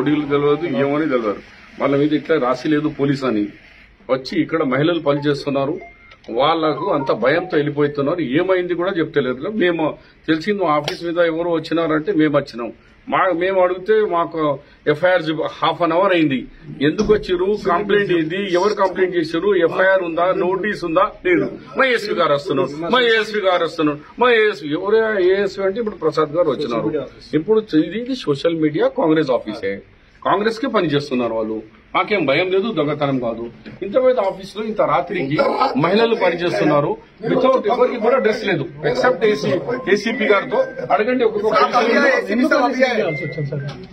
రౌడీలు తెలియదు, ఏమని తెలియదు. వాళ్ళ మీద ఇట్లా రాసి లేదు పోలీస్ అని వచ్చి ఇక్కడ మహిళలు పనిచేస్తున్నారు, వాళ్లకు అంత భయంతో వెళ్ళిపోతున్నారు. ఏమైంది కూడా చెప్తలేదు. మేము తెలిసింది మా ఆఫీస్ మీద ఎవరు వచ్చినారంటే మేము వచ్చినాం. మేము అడిగితే మాకు ఎఫ్ఐఆర్ హాఫ్ అన్ అవర్ అయింది. ఎందుకు వచ్చిర్రు, కంప్లైంట్ ఏంది, ఎవరు కంప్లైంట్ చేశారు, ఎఫ్ఐఆర్ ఉందా, నోటీస్ ఉందా, లేదు. మా ఏఎస్పీ గారు వస్తున్నారు, మా ఏఎస్పీ ఎవరు ఏఎస్పీ అంటే ఇప్పుడు ప్రసాద్ గారు వచ్చినారు. ఇప్పుడు ఇది సోషల్ మీడియా కాంగ్రెస్ ఆఫీసే, కాంగ్రెస్ కే పనిచేస్తున్నారు వాళ్ళు. మాకేం భయం లేదు, దొంగతనం కాదు. ఇంత పెద్ద ఆఫీస్ లో ఇంత రాత్రికి మహిళలు పనిచేస్తున్నారు. వితౌట్ ఎవరికి కూడా డ్రెస్ లేదు ఎక్సెప్ట్ ఏసీపీ గారితో అడగండి.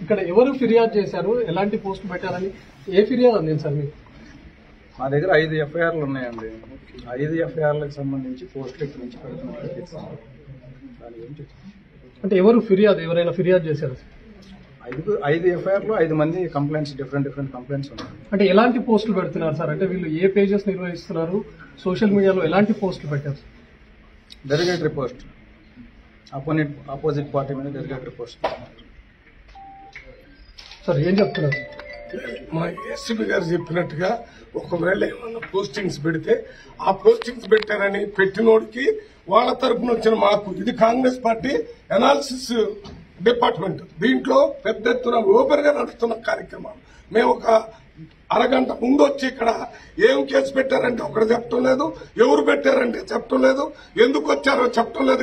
ఇక్కడ ఎవరు ఫిర్యాదు చేశారు, ఎలాంటి పోస్ట్ పెట్టారని ఏ ఫిర్యాదు అందింది సార్ మీకు? మా దగ్గర 5 ఎఫ్ఐఆర్లు ఉన్నాయండి. 5 ఎఫ్ఐఆర్లకు సంబంధించి పోస్టులు ఇక్కడ నుంచి పెడుతున్నట్టు. అంటే ఎవరు ఫిర్యాదు, ఎవరైనా ఫిర్యాదు చేశారు? 5 ఎఫ్ఐఆర్లు 5 మంది కంప్లైంట్స్, డిఫరెంట్ కంప్లైంట్స్ ఉన్నాయి. అంటే ఎలాంటి పోస్టులు పెడుతున్నారు సార్? అంటే వీళ్ళు ఏ పేజెస్ నిర్వహిస్తున్నారు, సోషల్ మీడియాలో ఎలాంటి పోస్టులు పెట్టారు? డెరిగేటరీ పోస్ట్, అపోజిట్ పార్టీ మీద డెరిగేటరీ పోస్ట్. సార్ ఏం చెప్తున్నారు? మా ఎస్పీ గారు చెప్పినట్టుగా ఒకవేళ ఏమన్నా పోస్టింగ్స్ పెడితే ఆ పోస్టింగ్స్ పెట్టారని పెట్టినోడికి వాళ్ళ తరఫున వచ్చిన మాకు, ఇది కాంగ్రెస్ పార్టీ అనాలిసిస్ డిపార్ట్మెంట్, దీంట్లో పెద్ద ఎత్తున ఓపెన్ గా నడుస్తున్న కార్యక్రమం. మేము ఒక అరగంట ముందు వచ్చి ఇక్కడ ఏం కేసు పెట్టారంటే ఒకటి చెప్పడం లేదు, ఎవరు పెట్టారంటే చెప్పడం లేదు, ఎందుకు వచ్చారో చెప్పడం లేదు.